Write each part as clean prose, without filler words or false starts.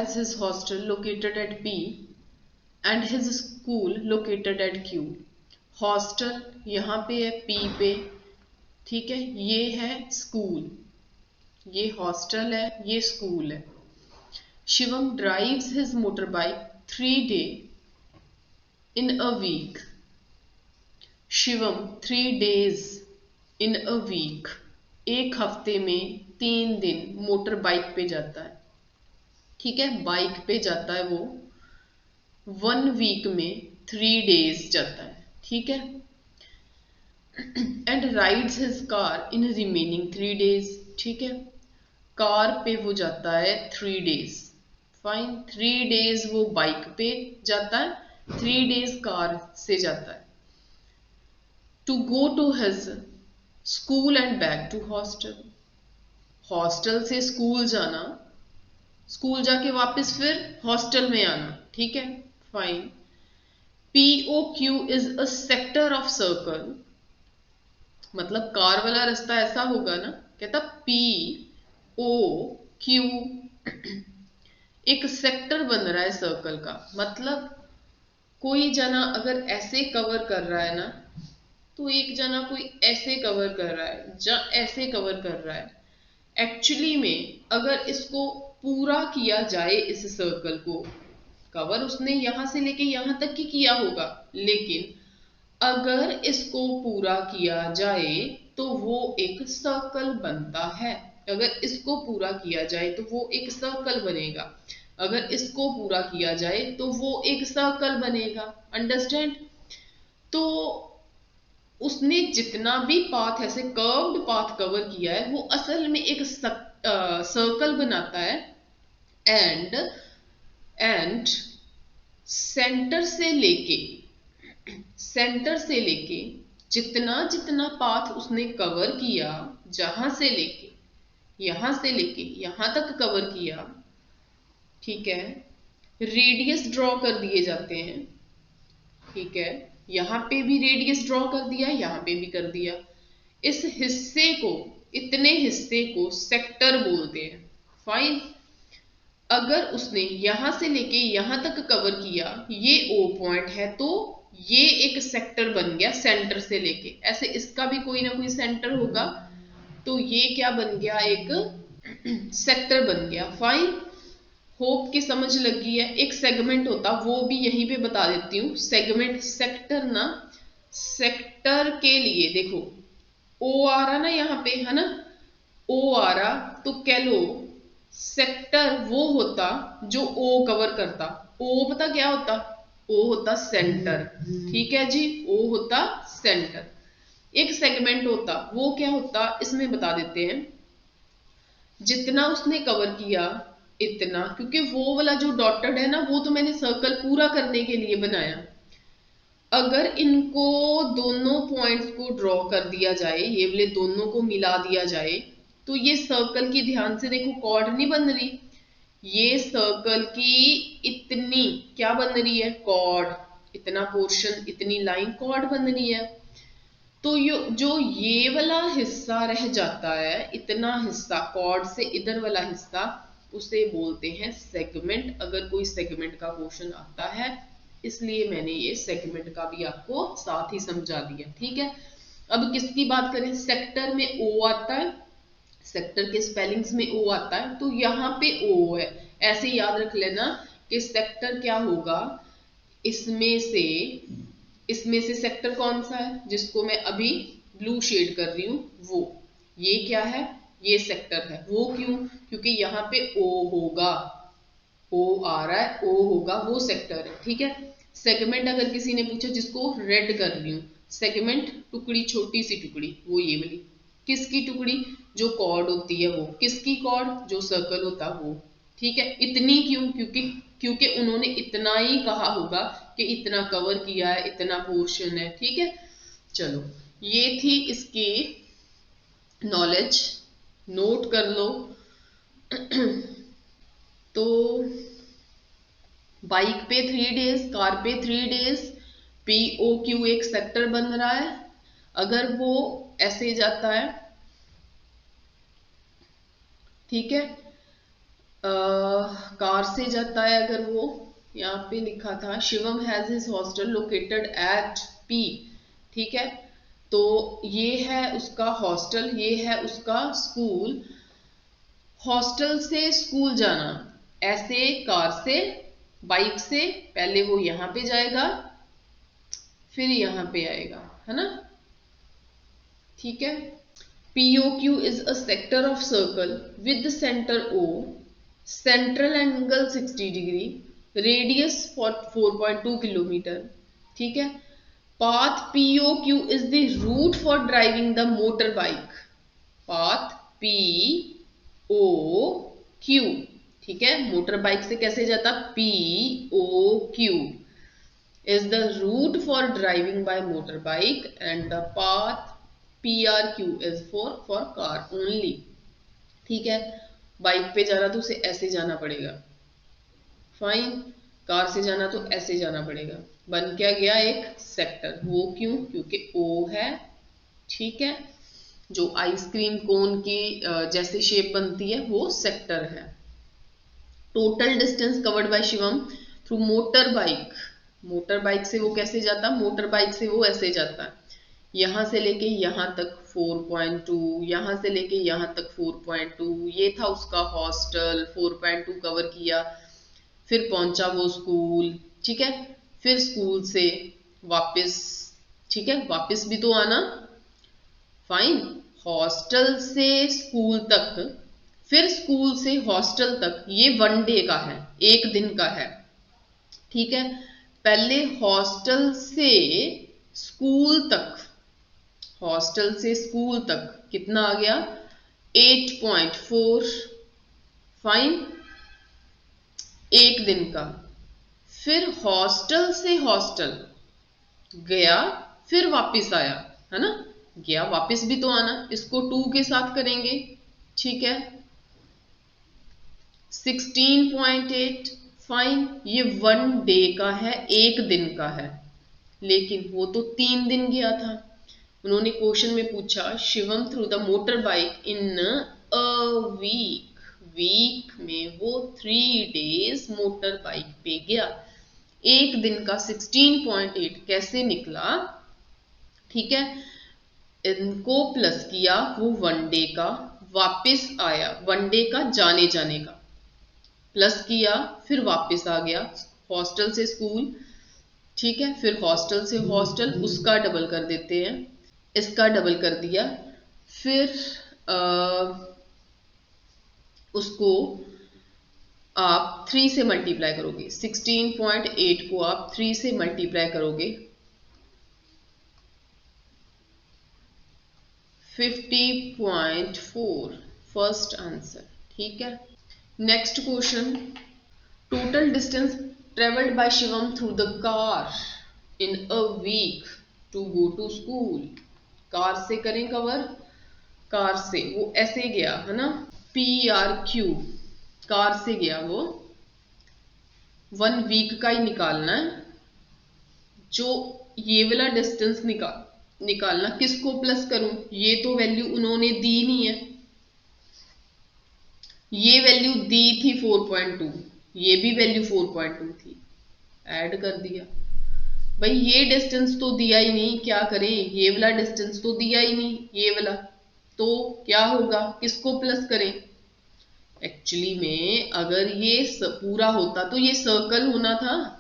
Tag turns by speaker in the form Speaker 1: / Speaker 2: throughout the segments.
Speaker 1: has his hostel located at P and his school located at Q. Hostel यहाँ पे है P पे, ठीक है, ये है स्कूल, ये हॉस्टल है, ये स्कूल है. Shivam drives his motor bike 3 days in a week. Shivam 3 days in a week, एक हफ्ते में 3 दिन मोटर बाइक पे जाता है, ठीक है, बाइक पे जाता है वो. 1 week में 3 days जाता है, ठीक है. And rides his car in remaining 3 days, ठीक है, कार पे वो जाता है 3 days. फाइन, 3 days वो बाइक पे जाता है, 3 days कार से जाता है. To go to his school and back to hostel, hostel से स्कूल जाना, स्कूल जाके वापस फिर हॉस्टल में आना, ठीक है, fine. POQ is a sector of circle, मतलब कार वाला रास्ता ऐसा होगा ना, कहता POQ एक सेक्टर बन रहा है सर्कल का. मतलब कोई जना अगर ऐसे कवर कर रहा है ना, तो एक जना कोई ऐसे कवर कर रहा है, या ऐसे कवर कर रहा है. एक्चुअली में अगर इसको पूरा किया जाए, इस सर्कल को कवर उसने यहां से लेके यहां तक ही किया होगा, लेकिन अगर इसको पूरा किया जाए तो वो एक सर्कल बनता है. अगर इसको पूरा किया जाए तो वो एक सर्कल बनेगा, अगर इसको पूरा किया जाए तो वो एक सर्कल बनेगा. अंडरस्टैंड? तो उसने जितना भी पाथ, ऐसे कर्व्ड पाथ कवर किया है, वो असल में एक सर्कल बनाता है. एंड सेंटर से लेके जितना जितना पाथ उसने कवर किया, जहां से लेके यहां तक कवर किया, ठीक है, रेडियस ड्रॉ कर दिए जाते हैं, ठीक है. यहां पे भी रेडियस ड्रॉ कर दिया, यहां पे भी कर दिया. इस हिस्से को, इतने हिस्से को सेक्टर बोलते हैं. फाइन. अगर उसने यहां से लेके यहां तक कवर किया, ये O पॉइंट है, तो ये एक सेक्टर बन गया सेंटर से लेके. ऐसे इसका भी कोई ना कोई सेंटर होगा, तो ये क्या बन गया, एक सेक्टर बन गया. फाइन. होप की समझ लगी है. एक सेगमेंट होता, वो भी यहीं पे बता देती हूँ. सेगमेंट, सेक्टर ना, सेक्टर के लिए देखो O आ रहा ना यहाँ पे, है ना, O आ रहा, तो कह लो सेक्टर वो होता जो O कवर करता. O पता क्या होता, O होता सेंटर, ठीक है जी, O होता सेंटर. एक सेगमेंट होता, वो क्या होता, इसमें बता देते हैं. जितना उसने कवर किया इतना, क्योंकि वो वाला जो डॉटेड है ना, वो तो मैंने सर्कल पूरा करने के लिए बनाया. अगर इनको दोनों पॉइंट्स को ड्रॉ कर दिया जाए, ये वाले दोनों को मिला दिया जाए, तो ये सर्कल की, ध्यान से देखो, कॉर्ड नहीं बन रही, ये सर्कल की इतनी क्या बन रही है, कॉर्ड. इतना पोर्शन, इतनी लाइन कॉर्ड बन रही है. तो ये वाला हिस्सा रह जाता है, इतना हिस्सा कॉर्ड से इधर वाला हिस्सा, उसे बोलते हैं सेगमेंट. अगर कोई सेगमेंट का क्वेश्चन आता है, इसलिए मैंने ये सेगमेंट का भी आपको साथ ही समझा दिया, ठीक है. अब किसकी बात करें, सेक्टर में O आता है, सेक्टर के स्पेलिंग्स में O आता है, तो यहाँ पे O है. ऐसे याद रख लेना कि सेक्टर क्या होगा, इसमें से सेक्टर कौन सा है, जिसको मैं अभी ब्लू शेड कर रही हूं, वो ये क्या है, ये सेक्टर है. वो क्यों, क्योंकि यहाँ पे O होगा, O आ रहा है, O होगा, वो सेक्टर है, ठीक है. सेगमेंट अगर किसी ने पूछा, जिसको रेड कर रही हूं, सेगमेंट टुकड़ी, छोटी सी टुकड़ी, वो ये वाली. किसकी टुकड़ी, जो कॉर्ड होती है वो. किसकी कॉर्ड, जो सर्कल होता है वो, ठीक है. इतनी क्यों, क्योंकि उन्होंने इतना ही कहा होगा कि इतना कवर किया है, इतना पोर्शन है, ठीक है. चलो, ये थी इसकी नॉलेज, नोट कर लो. तो बाइक पे 3 days, कार पे 3 days, POQ एक सेक्टर बन रहा है. अगर वो ऐसे जाता है, ठीक है, कार से जाता है अगर वो, यहाँ पे लिखा था Shivam has his hostel located at P, ठीक है, तो ये है उसका हॉस्टल, ये है उसका स्कूल। हॉस्टल से स्कूल जाना, ऐसे कार से, बाइक से, पहले वो यहाँ पे जाएगा फिर यहाँ पे आएगा, है ना, ठीक है। POQ is a sector of circle with the center O, central angle 60 degree, radius for 4.2 kilometre, ठीक है। Path POQ is the route for driving the motorbike. Path POQ, ठीक है, मोटर बाइक से कैसे जाता, POQ is the route for driving by motorbike and the path PRQ is for car only, ठीक है। Bike पे जाना तो उसे ऐसे जाना पड़ेगा, फाइन, कार से जाना तो ऐसे जाना पड़ेगा। बन क्या गया एक सेक्टर, वो क्यों, क्योंकि O है, ठीक है, जो आइसक्रीम कोन की जैसे शेप बनती है वो सेक्टर है। Total distance covered by Shivam through motor bike, motor bike से वो कैसे जाता, मोटर बाइक से वो ऐसे जाता है, यहां से लेके यहां तक 4.2, यहां से लेके यहां तक 4.2, ये था उसका हॉस्टल, 4.2 कवर किया, फिर पहुंचा वो स्कूल, ठीक है, फिर स्कूल से वापस, ठीक है, वापस भी तो आना, फाइन, हॉस्टल से स्कूल तक, फिर स्कूल से हॉस्टल तक, ये 1 डे का है, 1 दिन का है, ठीक है। पहले हॉस्टल से स्कूल तक, हॉस्टल से स्कूल तक कितना आ गया 8.4, फाइन, 1 दिन का। फिर हॉस्टल से हॉस्टल गया फिर वापस आया, है ना, गया वापस भी तो आना, इसको 2 के साथ करेंगे, ठीक है, 16.8, फाइन, ये 1 डे का है, 1 दिन का है, लेकिन वो तो 3 दिन गया था। उन्होंने क्वेश्चन में पूछा Shivam through the motor bike in a week, week में वो 3 डेज मोटर बाइक पे गया, 1 दिन का 16.8 कैसे निकला, ठीक है, इनको प्लस किया, वो 1 डे का, वापस आया 1 डे का जाने जाने का, प्लस किया फिर वापस आ गया, हॉस्टल से स्कूल, ठीक है, फिर हॉस्टल से हॉस्टल, उसका डबल कर देते हैं, इसका डबल कर दिया, फिर उसको आप 3 से मल्टीप्लाई करोगे, 16.8 को आप 3 से मल्टीप्लाई करोगे, 50.4, फर्स्ट आंसर, ठीक है। Next question, total distance travelled by Shivam through the car in a week to go to school, car से करें कवर, कार से वो ऐसे गया, है ना, PRQ, कार से गया वो, 1 वीक का ही निकालना है, जो ये वाला डिस्टेंस निकालना, किसको प्लस करूं, ये तो वैल्यू उन्होंने दी नहीं है, ये वैल्यू दी थी 4.2, ये भी वैल्यू 4.2 थी, ऐड कर दिया, भाई ये डिस्टेंस तो दिया ही नहीं, क्या करें, ये वाला डिस्टेंस तो दिया ही नहीं, ये वाला, तो क्या होगा, किसको प्लस करें, एक्चुअली में अगर ये पूरा होता तो ये सर्कल होना था,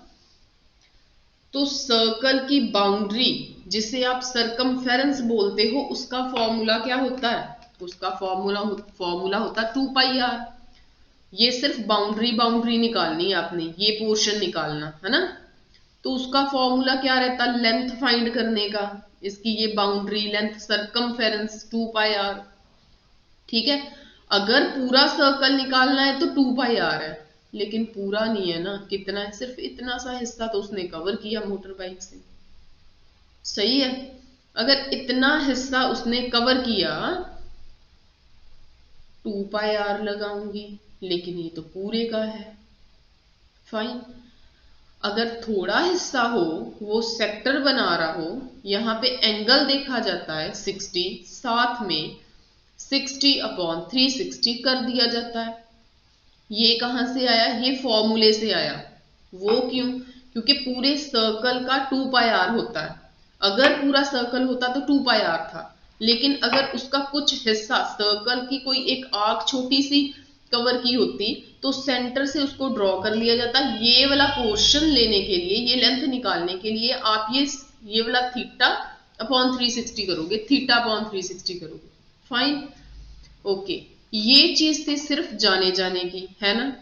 Speaker 1: तो सर्कल की बाउंड्री जिसे आप सरकमफेरेंस बोलते हो, उसका फॉर्मूला क्या होता है, उसका फॉर्मूला होता है 2πr, ये सिर्फ बाउंड्री निकालनी है आपने, ये पोर्शन निकालना है ना, तो उसका फॉर्मूला क्या रहता, लेंथ फाइंड करने का, इसकी ये बाउंड्री लेंथ सरकमफेरेंस 2πr, ठीक है। अगर पूरा सर्कल निकालना है तो 2πr है, लेकिन पूरा नहीं है ना, कितना है, सिर्फ इतना सा हिस्सा तो उसने कवर किया मोटर बाइक से, सही है, अगर इतना हिस्सा उसने कवर किया 2πr लगाऊंगी, लेकिन ये तो पूरे का है, फाइन। अगर थोड़ा हिस्सा हो, वो सेक्टर बना रहा हो, यहाँ पे एंगल देखा जाता है 60, साथ में 60/360 कर दिया जाता है, ये कहाँ से आया, ये फॉर्मूले से आया। वो क्यों, क्योंकि पूरे सर्कल का 2 पाई आर होता है। अगर पूरा सर्कल होता तो 2 पाई आर था, लेकिन अगर उसका कुछ हिस्सा, सर्कल की कोई एक आर्क छोटी सी कवर की होती, तो सेंटर से उसको ड्रॉ कर लिया जाता। ये वाला पोर्शन लेने के लिए, ये लेंथ निकालने के लिए आप ये वाला थीटा अपॉन 360 करोगे, थीटा अपॉन 360 करोगे। Fine, okay. ये चीज थी सिर्फ जाने जाने की, है ना।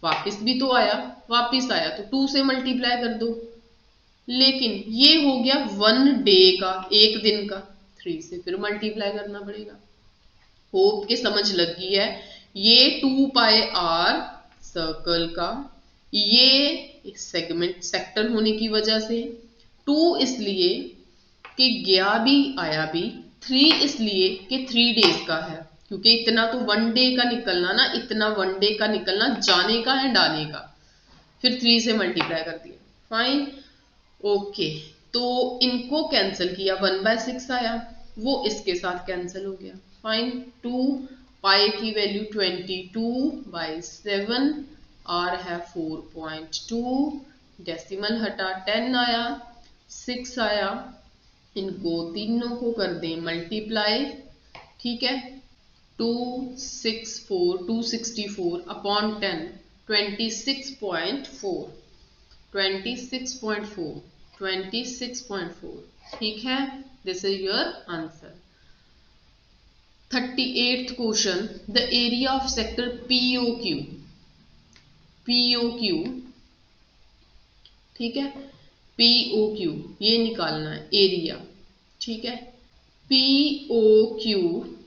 Speaker 1: वापिस भी तो आया, वापिस आया तो 2 से मल्टीप्लाई कर दो। लेकिन ये हो गया 1 डे का, एक दिन का, 3 से फिर मल्टीप्लाई करना पड़ेगा। होप के समझ लग गई है। ये 2 पाई आर सर्कल का, ये सेगमेंट सेक्टर होने की वजह से, 2 इसलिए कि गया भी आया भी, 3 इसलिए कि 3 डेज का है, क्योंकि इतना तो 1 डे का निकलना ना, इतना 1 डे का निकलना जाने का एंड आने का, फिर 3 से मल्टीप्लाई कर दिया। Fine, okay. तो इनको कैंसिल किया, 1/6 आया, वो इसके साथ कैंसिल हो गया। फाइन, 2 पाई की वैल्यू 22/7, आर है 4.2, डेसिमल हटा 10 आया, 6 आया, इनको तीनों को कर दें मल्टीप्लाई, ठीक है। 264 अपॉन 10, 26.4, 26.4, ठीक है। This is your answer. 38th question, the area of sector POQ, ठीक है, POQ ये निकालना है एरिया, ठीक है। POQ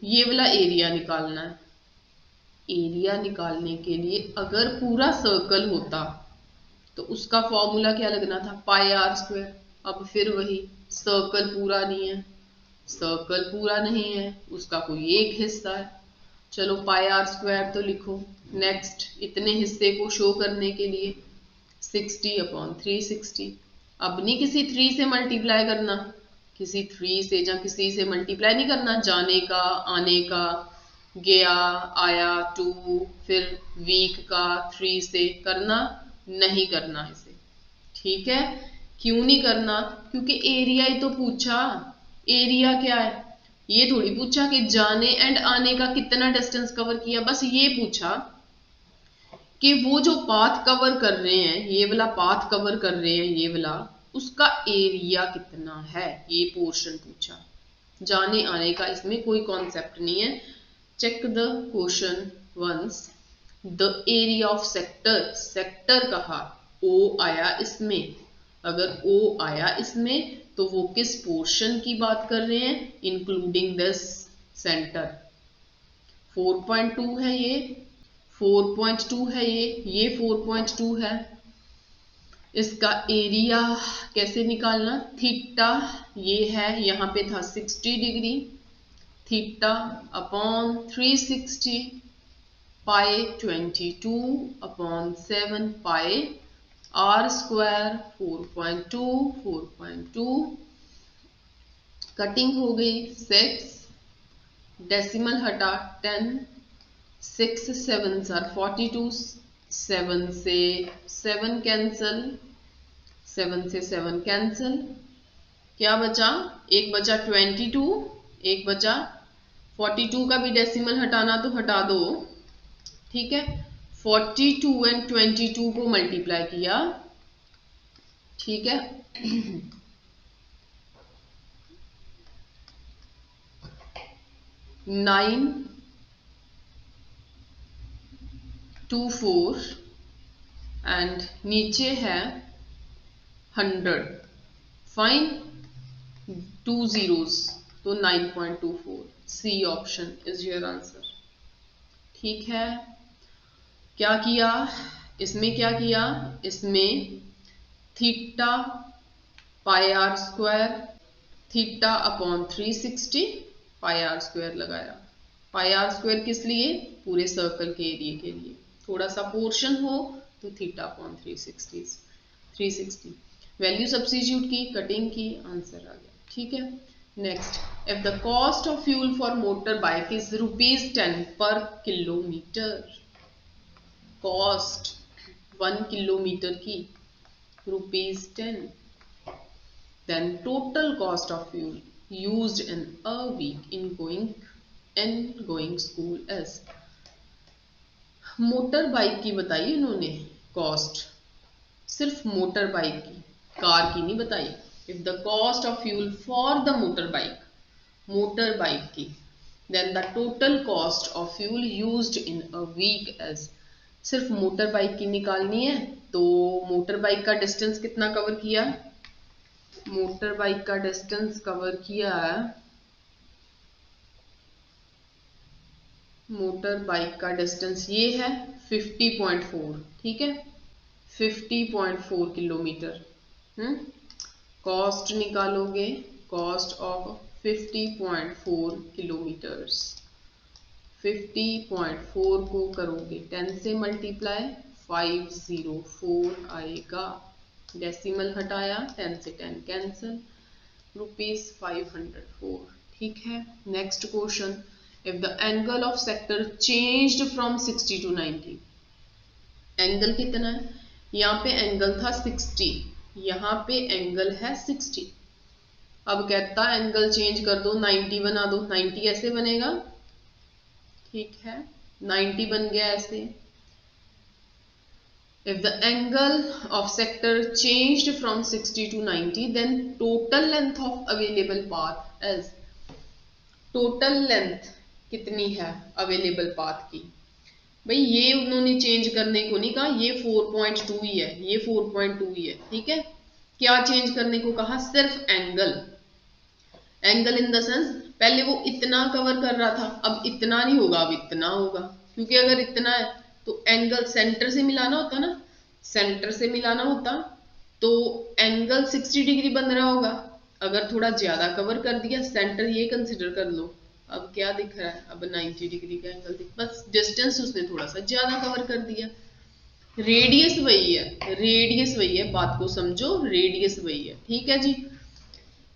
Speaker 1: ये वाला एरिया निकालना है। एरिया निकालने के लिए अगर पूरा सर्कल होता तो उसका फॉर्मूला क्या लगना था, पाई आर स्क्वायर। अब फिर वही, सर्कल पूरा नहीं है, सर्कल पूरा नहीं है, उसका कोई एक हिस्सा है, चलो पाई आर स्क्वायर तो लिखो। नेक्स्ट, इतने हिस्से को शो करने के लिए 60/360। अब नहीं किसी 3 से मल्टीप्लाई करना, किसी 3 से या किसी से मल्टीप्लाई नहीं करना, जाने का, आने का, गया, आया 2, फिर वीक का 3 से करना, नहीं करना इसे, ठीक है। क्यों नहीं करना, क्योंकि एरिया ही तो पूछा। एरिया क्या है, ये थोड़ी पूछा कि जाने एंड आने का कितना डिस्टेंस कवर किया, बस ये पूछा कि वो जो पाथ कवर कर रहे हैं, ये वाला पाथ कवर कर रहे हैं, ये वाला, उसका एरिया कितना है, ये पोर्शन पूछा। जाने आने का इसमें कोई कॉन्सेप्ट नहीं है। Check the question once. The area of sector, sector कहा, ओ आया इसमें, अगर ओ आया इसमें तो वो किस पोर्शन की बात कर रहे हैं, इंक्लूडिंग दिस सेंटर। 4.2 है ये, 4.2 है ये 4.2 है। इसका एरिया कैसे निकालना, थीटा ये है, यहाँ पे था 60 degree, theta upon 360, pi 22/7 pi R square 4.2, cutting हो गई 6, डेसिमल हटा 10, 6 7s are 42, 7 से 7 कैंसल, 7 से 7 कैंसल, क्या बचा, एक बचा 22, एक बचा 42 का भी डेसिमल हटाना तो हटा दो, ठीक है। 42 एंड 22 को मल्टीप्लाई किया, ठीक है। 924 एंड नीचे है 100, फाइन, 2 zeros तो 9.24, C option is your answer, ठीक है। क्या किया इसमें, क्या किया इसमें, theta pi R square, theta upon 360, pi R square लगाया। पाई आर स्क्वायर किस लिए, पूरे सर्कल के एरिया के लिए, थोड़ा सा पोर्शन हो तो थीटा अपॉन 360, वैल्यू सब्स्टिट्यूट की, कटिंग की, आंसर आ गया, ठीक है। Next, if the cost of fuel for motor bike is ₹10 per kilometre, cost 1 kilometre की ₹10. Then total cost of fuel used in a week in going school is. Motor bike की बताई इन्होंने cost, सिर्फ motorbike की, car की नहीं बताई। If the cost of fuel for the motor bike की, then the total cost of fuel used in a week is. सिर्फ मोटर बाइक की निकालनी है, तो मोटर बाइक का डिस्टेंस कितना कवर किया? मोटर बाइक का डिस्टेंस कवर किया, मोटर बाइक का डिस्टेंस ये है 50.4, ठीक है, 50.4 किलोमीटर। कॉस्ट निकालोगे, कॉस्ट ऑफ 50.4 किलोमीटर्स, 50.4 को करोगे 10 से मल्टीप्लाई, 504 आएगा। डेसिमल हटाया, 10 से 10 कैंसिल, ₹504, ठीक है। Next question, if the angle of sector changed from 60 to 90, angle कितना है? यहाँ पे एंगल था 60, यहाँ पे एंगल है 60। अब कहता है एंगल चेंज कर दो, 90 बना दो। 90 ऐसे बनेगा, ठीक है, 90 बन गया ऐसे। If the angle of sector changed from 60 to 90, then total length of available path is. Total length कितनी है अवेलेबल पाथ की? भाई ये उन्होंने चेंज करने को नहीं कहा, ये 4.2 ही है, ये 4.2 ही है, ठीक है। क्या चेंज करने को कहा? सिर्फ angle. Angle in the sense, पहले वो इतना कवर कर रहा था, अब इतना नहीं होगा, अब इतना होगा, क्योंकि अगर इतना है तो एंगल सेंटर से मिलाना होता ना, सेंटर से मिलाना होता तो एंगल 60 डिग्री बन रहा होगा। अगर थोड़ा ज्यादा कवर कर दिया, सेंटर ये कंसिडर कर लो, अब क्या दिख रहा है? अब 90 डिग्री का एंगल दिख, बस डिस्टेंस उसने थोड़ा सा ज्यादा कवर कर दिया। रेडियस वही है, रेडियस वही है, बात को समझो, रेडियस वही है, ठीक है जी।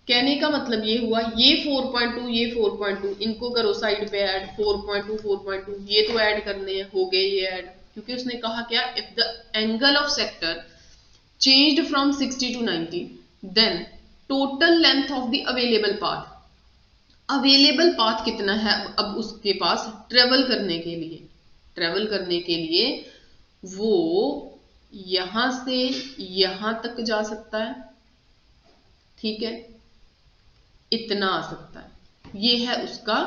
Speaker 1: कहने का मतलब ये हुआ, ये 4.2, ये 4.2, इनको करो साइड पे ऐड, 4.2 4.2, ये तो ऐड करने हैं, हो गए ये ऐड, क्योंकि उसने कहा क्या? If the angle of sector changed from 60 to 90, then total length of the available path. Available path कितना है अब उसके पास ट्रेवल करने के लिए? ट्रेवल करने के लिए वो यहां से यहां तक जा सकता है, ठीक है, इतना आ सकता है, ये है उसका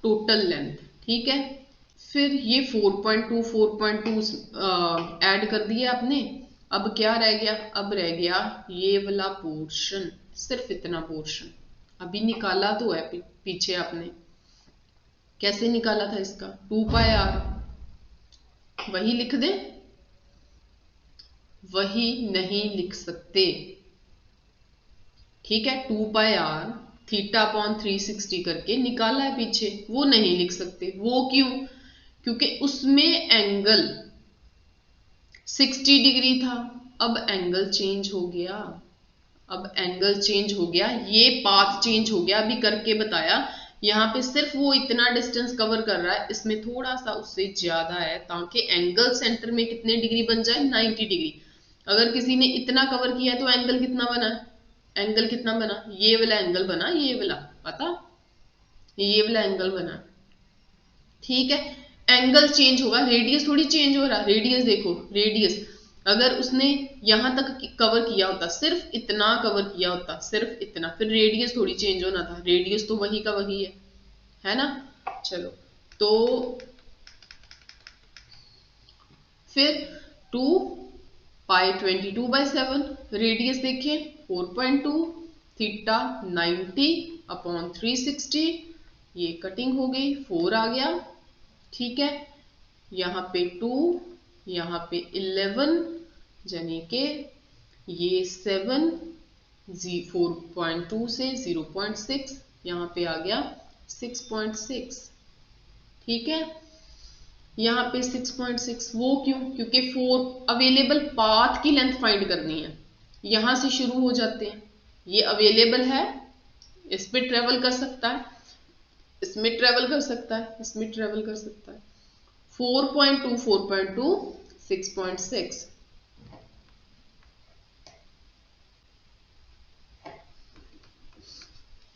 Speaker 1: टोटल लेंथ, ठीक है। फिर ये 4.2 4.2 ऐड कर दिया आपने, अब क्या रह गया? अब रह गया ये वाला पोर्शन, सिर्फ इतना पोर्शन। अभी निकाला तो है पीछे आपने, कैसे निकाला था इसका? 2πr, वही लिख दे? वही नहीं लिख सकते, ठीक है। 2πr θ/360 करके निकाला है पीछे, वो नहीं लिख सकते। वो क्यों? क्योंकि उसमें एंगल 60 डिग्री था, अब एंगल चेंज हो गया, अब एंगल चेंज हो गया, ये पाथ चेंज हो गया। अभी करके बताया, यहाँ पे सिर्फ वो इतना डिस्टेंस कवर कर रहा है, इसमें थोड़ा सा उससे ज्यादा है, ताकि एंगल सेंटर में कितने डिग्री बन जाए? 90 डिग्री। अगर किसी ने इतना कवर किया है तो एंगल कितना बना? एंगल कितना बना? ये वाला एंगल बना, ये वाला, पता, ये वाला एंगल बना, ठीक है। एंगल चेंज होगा, रेडियस थोड़ी चेंज हो रहा। रेडियस देखो, रेडियस अगर उसने यहां तक कवर किया होता, सिर्फ इतना कवर किया होता, सिर्फ इतना, फिर रेडियस थोड़ी चेंज होना था, रेडियस तो वही का वही है ना। चलो, तो फिर 2π22/7, रेडियस देखिए 4.2, थीटा 90/360, ये कटिंग हो गई, 4 आ गया, ठीक है। यहाँ पे 2, यहाँ पे 11, यानी कि ये 7, 4.2 से 0.6, यहाँ पे आ गया 6.6, ठीक है। यहाँ पे 6.6, वो क्यों? क्योंकि 4 अवेलेबल पाथ की लेंथ फाइंड करनी है, यहां से शुरू हो जाते हैं। ये अवेलेबल है, इस पे ट्रेवल कर सकता है, इसमें ट्रेवल कर सकता है, इसमें ट्रेवल कर सकता है। 4.2 4.2 6.6।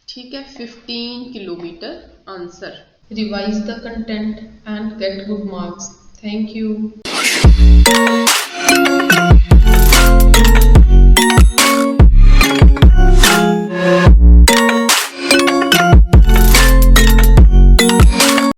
Speaker 1: ठीक है, 15 kilometre answer. Revise the content and get good marks. Thank you.